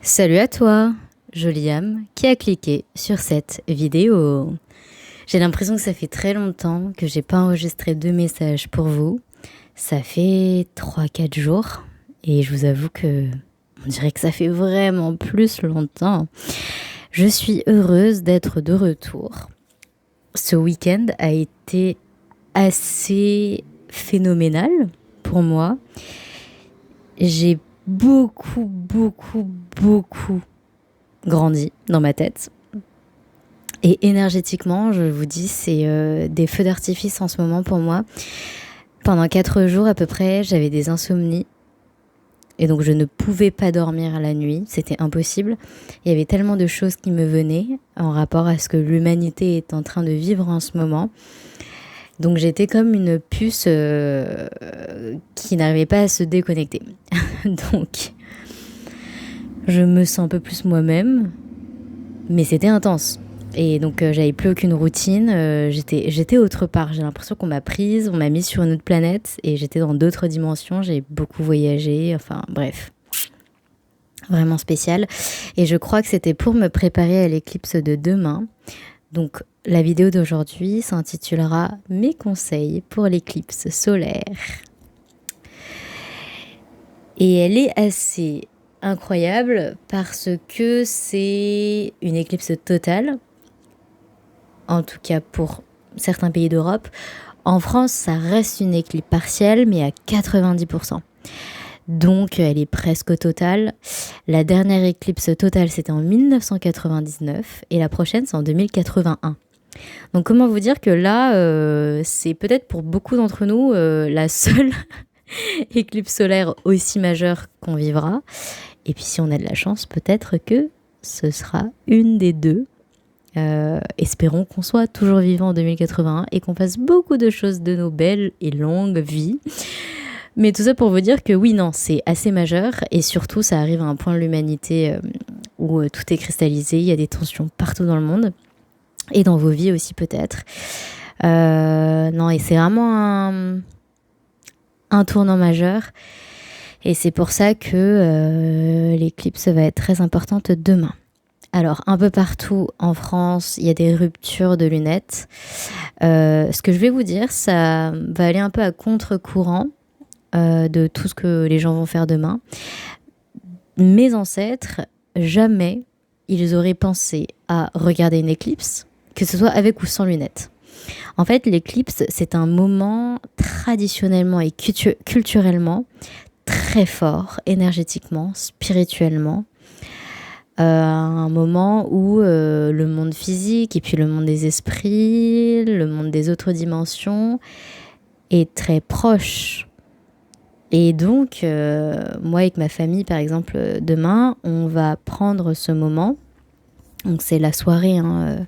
Salut à toi, jolie âme, qui a cliqué sur cette vidéo. J'ai l'impression que ça fait très longtemps que j'ai pas enregistré de messages pour vous. Ça fait 3-4 jours et je vous avoue que on dirait que ça fait vraiment plus longtemps. Je suis heureuse d'être de retour. Ce week-end a été assez phénoménal pour moi. J'ai beaucoup grandi dans ma tête. Et énergétiquement, je vous dis, c'est des feux d'artifice en ce moment pour moi. Pendant 4 jours à peu près, j'avais des insomnies. Et donc je ne pouvais pas dormir la nuit, c'était impossible. Il y avait tellement de choses qui me venaient en rapport à ce que l'humanité est en train de vivre en ce moment. Donc j'étais comme une puce qui n'arrivait pas à se déconnecter. Donc je me sens un peu plus moi-même, mais c'était intense. Et donc j'avais plus aucune routine, j'étais autre part. J'ai l'impression qu'on m'a prise, on m'a mise sur une autre planète et j'étais dans d'autres dimensions. J'ai beaucoup voyagé, enfin bref, vraiment spécial. Et je crois que c'était pour me préparer à l'éclipse de demain. Donc la vidéo d'aujourd'hui s'intitulera Mes conseils pour l'éclipse solaire. Et elle est assez incroyable parce que c'est une éclipse totale, en tout cas pour certains pays d'Europe. En France, ça reste une éclipse partielle, mais à 90%. Donc, elle est presque totale. La dernière éclipse totale, c'était en 1999, et la prochaine, c'est en 2081. Donc, comment vous dire que là, c'est peut-être pour beaucoup d'entre nous la seule éclipse solaire aussi majeure qu'on vivra. Et puis, si on a de la chance, peut-être que ce sera une des deux. Espérons qu'on soit toujours vivant en 2081 et qu'on fasse beaucoup de choses de nos belles et longues vies. Mais tout ça pour vous dire que oui, non, c'est assez majeur et surtout ça arrive à un point de l'humanité où tout est cristallisé, il y a des tensions partout dans le monde et dans vos vies aussi peut-être. Non, et c'est vraiment un tournant majeur et c'est pour ça que l'éclipse va être très importante demain. Alors, un peu partout en France, il y a des ruptures de lunettes. Ce que je vais vous dire, ça va aller un peu à contre-courant de tout ce que les gens vont faire demain. Mes ancêtres, jamais ils auraient pensé à regarder une éclipse, que ce soit avec ou sans lunettes. En fait, l'éclipse, c'est un moment traditionnellement et culturellement très fort, énergétiquement, spirituellement. Un moment où le monde physique et puis le monde des esprits, le monde des autres dimensions est très proche. Et donc, moi avec ma famille, par exemple, demain, on va prendre ce moment. Donc c'est la soirée, hein,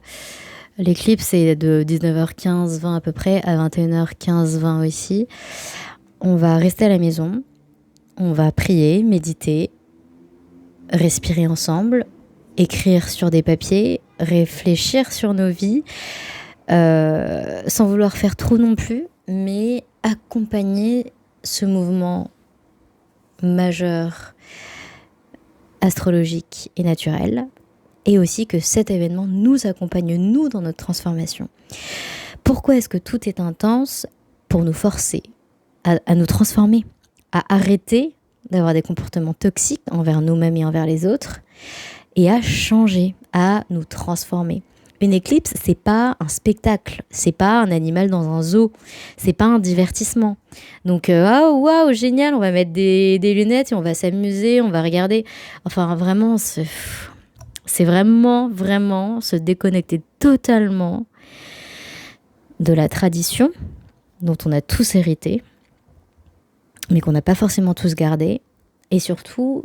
l'éclipse est de 19h15-20 à peu près, à 21h15-20 aussi. On va rester à la maison, on va prier, méditer, respirer ensemble, écrire sur des papiers, réfléchir sur nos vies, sans vouloir faire trop non plus, mais accompagner ce mouvement majeur, astrologique et naturel, et aussi que cet événement nous accompagne, nous, dans notre transformation. Pourquoi est-ce que tout est intense? Pour nous forcer à nous transformer, à arrêter d'avoir des comportements toxiques envers nous-mêmes et envers les autres, et à changer, à nous transformer. Une éclipse, c'est pas un spectacle, c'est pas un animal dans un zoo, c'est pas un divertissement. Donc, waouh, génial, on va mettre des lunettes et on va s'amuser, on va regarder. Enfin, vraiment, c'est vraiment se déconnecter totalement de la tradition dont on a tous hérité, mais qu'on n'a pas forcément tous gardé, et surtout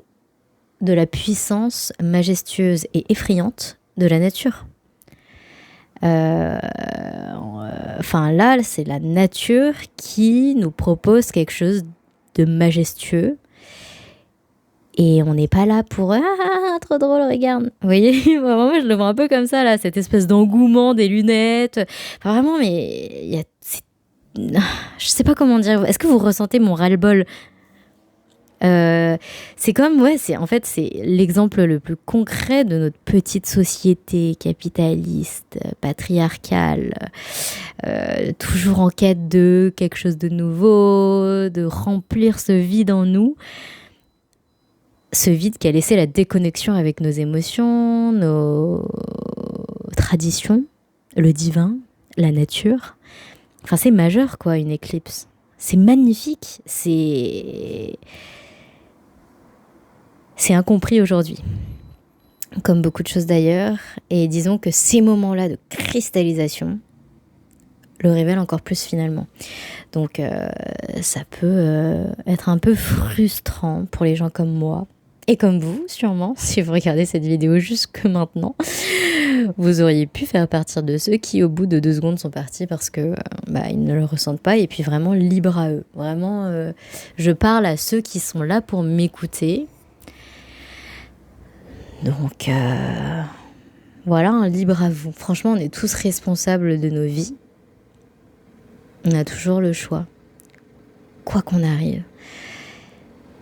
de la puissance majestueuse et effrayante de la nature. Enfin là, c'est la nature qui nous propose quelque chose de majestueux, et on n'est pas là pour trop drôle, regarde. Vous voyez, moi je le vois un peu comme ça là, cette espèce d'engouement des lunettes. Enfin, vraiment, mais je sais pas comment dire. Est-ce que vous ressentez mon ras-le-bol C'est comme, ouais, c'est l'exemple le plus concret de notre petite société capitaliste, patriarcale, toujours en quête de quelque chose de nouveau, de remplir ce vide en nous, ce vide qui a laissé la déconnexion avec nos émotions, nos traditions, le divin, la nature. Enfin, c'est majeur, quoi, une éclipse. C'est magnifique, c'est incompris aujourd'hui, comme beaucoup de choses d'ailleurs. Et disons que ces moments-là de cristallisation le révèlent encore plus finalement. Donc ça peut être un peu frustrant pour les gens comme moi, et comme vous sûrement, si vous regardez cette vidéo jusque maintenant. Vous auriez pu faire partie de ceux qui au bout de 2 secondes sont partis parce que ils ne le ressentent pas, et puis vraiment libre à eux. Vraiment, je parle à ceux qui sont là pour m'écouter. Donc voilà, hein, libre à vous. Franchement, on est tous responsables de nos vies. On a toujours le choix, quoi qu'on arrive.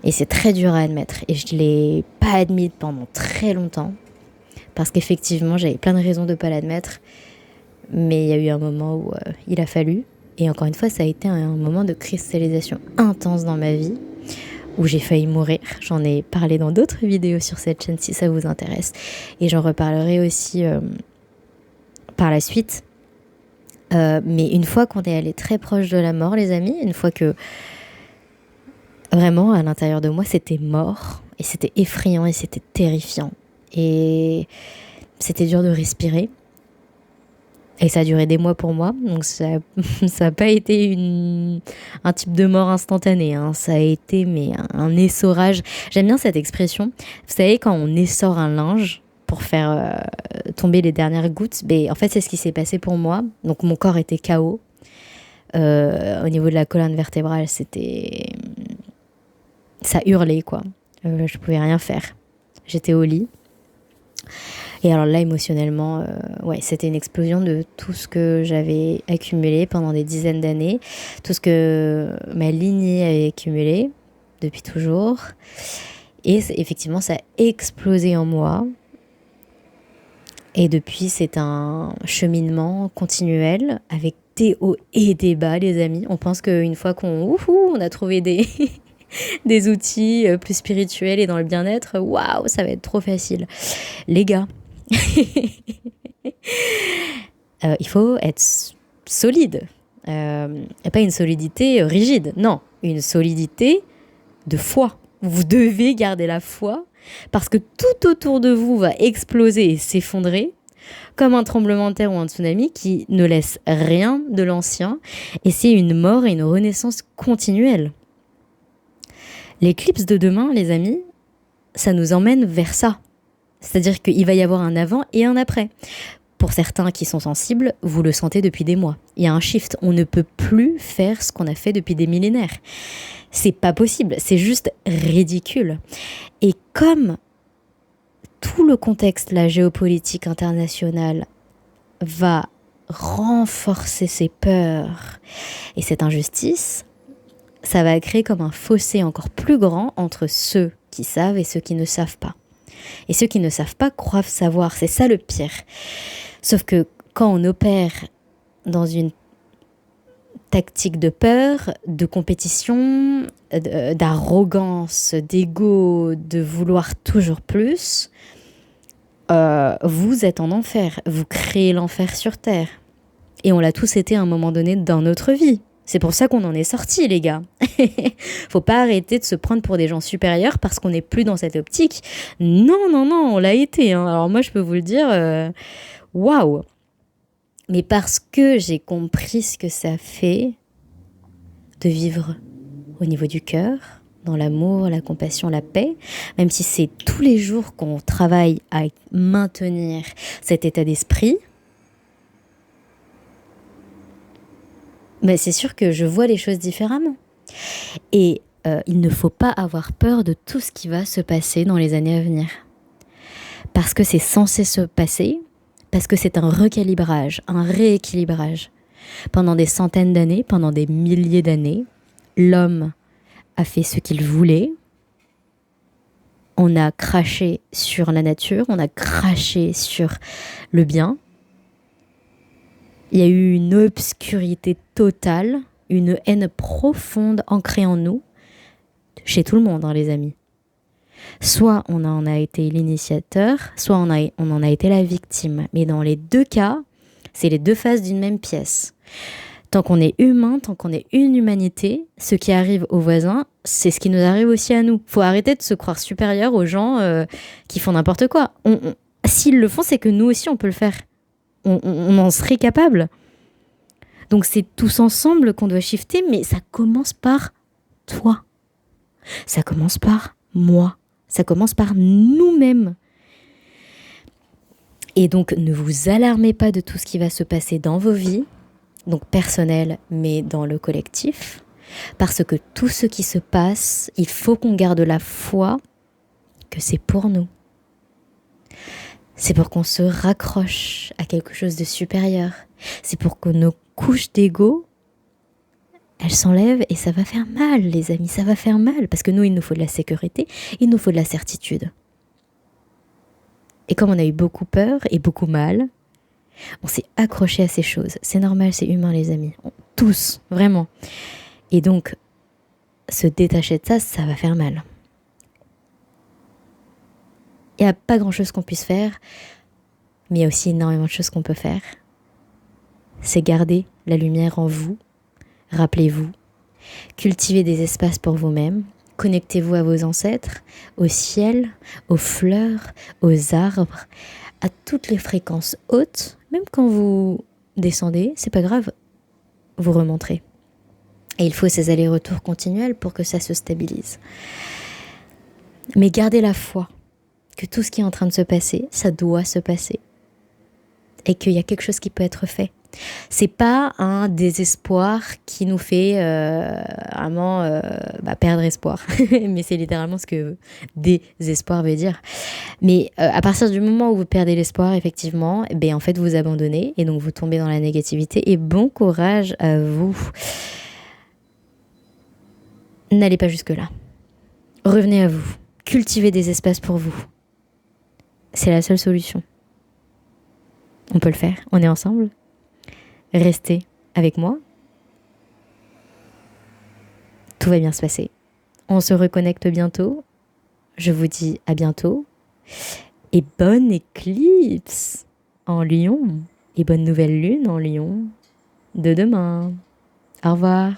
Et c'est très dur à admettre. Et je ne l'ai pas admis pendant très longtemps. Parce qu'effectivement, j'avais plein de raisons de ne pas l'admettre. Mais il y a eu un moment où il a fallu. Et encore une fois, ça a été un moment de cristallisation intense dans ma vie, où j'ai failli mourir. J'en ai parlé dans d'autres vidéos sur cette chaîne si ça vous intéresse. Et j'en reparlerai aussi par la suite. Mais une fois qu'on est allé très proche de la mort, les amis, une fois que vraiment à l'intérieur de moi c'était mort, et c'était effrayant et c'était terrifiant. Et c'était dur de respirer. Et ça a duré des mois pour moi, donc ça n'a pas été un type de mort instantanée, hein. Ça a été un essorage. J'aime bien cette expression. Vous savez, quand on essore un linge pour faire tomber les dernières gouttes, en fait c'est ce qui s'est passé pour moi. Donc mon corps était KO. Au niveau de la colonne vertébrale, ça hurlait, quoi. Je pouvais rien faire. J'étais au lit. Et alors là, émotionnellement, c'était une explosion de tout ce que j'avais accumulé pendant des dizaines d'années, tout ce que ma lignée avait accumulé depuis toujours. Et effectivement, ça a explosé en moi. Et depuis, c'est un cheminement continuel avec des hauts et des bas, les amis. On pense qu'une fois qu'on a trouvé des outils plus spirituels et dans le bien-être, waouh, ça va être trop facile. Les gars, il faut être solide. Pas une solidité rigide, non, une solidité de foi. Vous devez garder la foi, parce que tout autour de vous va exploser et s'effondrer, comme un tremblement de terre ou un tsunami qui ne laisse rien de l'ancien, et c'est une mort et une renaissance continuelle. L'éclipse de demain, les amis, ça nous emmène vers ça. C'est-à-dire qu'il va y avoir un avant et un après. Pour certains qui sont sensibles, vous le sentez depuis des mois. Il y a un shift. On ne peut plus faire ce qu'on a fait depuis des millénaires. C'est pas possible. C'est juste ridicule. Et comme tout le contexte, la géopolitique internationale, va renforcer ces peurs et cette injustice, ça va créer comme un fossé encore plus grand entre ceux qui savent et ceux qui ne savent pas. Et ceux qui ne savent pas croient savoir, c'est ça le pire. Sauf que quand on opère dans une tactique de peur, de compétition, d'arrogance, d'ego, de vouloir toujours plus, vous êtes en enfer. Vous créez l'enfer sur Terre. Et on l'a tous été à un moment donné dans notre vie. C'est pour ça qu'on en est sortis, les gars. Faut pas arrêter de se prendre pour des gens supérieurs parce qu'on n'est plus dans cette optique. Non, on l'a été, hein. Alors moi, je peux vous le dire, waouh. Mais parce que j'ai compris ce que ça fait de vivre au niveau du cœur, dans l'amour, la compassion, la paix, même si c'est tous les jours qu'on travaille à maintenir cet état d'esprit, c'est sûr que je vois les choses différemment. Et il ne faut pas avoir peur de tout ce qui va se passer dans les années à venir. Parce que c'est censé se passer, parce que c'est un recalibrage, un rééquilibrage. Pendant des centaines d'années, pendant des milliers d'années, l'homme a fait ce qu'il voulait, On a craché sur la nature, on a craché sur le bien. Il y a eu une obscurité totale, une haine profonde ancrée en nous, chez tout le monde, hein, les amis. Soit on en a été l'initiateur, soit on en a été la victime. Mais dans les deux cas, c'est les deux faces d'une même pièce. Tant qu'on est humain, tant qu'on est une humanité, ce qui arrive aux voisins, c'est ce qui nous arrive aussi à nous. Faut arrêter de se croire supérieur aux gens qui font n'importe quoi. S'ils le font, c'est que nous aussi on peut le faire. On en serait capable. Donc c'est tous ensemble qu'on doit shifter, mais ça commence par toi. Ça commence par moi. Ça commence par nous-mêmes. Et donc ne vous alarmez pas de tout ce qui va se passer dans vos vies, donc personnel, mais dans le collectif, parce que tout ce qui se passe, il faut qu'on garde la foi que c'est pour nous. C'est pour qu'on se raccroche à quelque chose de supérieur. C'est pour que nos couches d'ego, elles s'enlèvent et ça va faire mal, les amis, ça va faire mal. Parce que nous, il nous faut de la sécurité, il nous faut de la certitude. Et comme on a eu beaucoup peur et beaucoup mal, on s'est accroché à ces choses. C'est normal, c'est humain, les amis. Tous, vraiment. Et donc, se détacher de ça, ça va faire mal. Il n'y a pas grand-chose qu'on puisse faire, mais il y a aussi énormément de choses qu'on peut faire. C'est garder la lumière en vous. Rappelez-vous. Cultivez des espaces pour vous-même. Connectez-vous à vos ancêtres, au ciel, aux fleurs, aux arbres, à toutes les fréquences hautes. Même quand vous descendez, c'est pas grave, vous remonterez. Et il faut ces allers-retours continuels pour que ça se stabilise. Mais gardez la foi que tout ce qui est en train de se passer, ça doit se passer. Et qu'il y a quelque chose qui peut être fait. C'est pas un désespoir qui nous fait vraiment perdre espoir. Mais c'est littéralement ce que désespoir veut dire. Mais à partir du moment où vous perdez l'espoir, effectivement, en fait vous abandonnez et donc vous tombez dans la négativité. Et bon courage à vous. N'allez pas jusque-là. Revenez à vous. Cultivez des espaces pour vous. C'est la seule solution. On peut le faire. On est ensemble. Restez avec moi. Tout va bien se passer. On se reconnecte bientôt. Je vous dis à bientôt. Et bonne éclipse en Lion. Et bonne nouvelle lune en Lion de demain. Au revoir.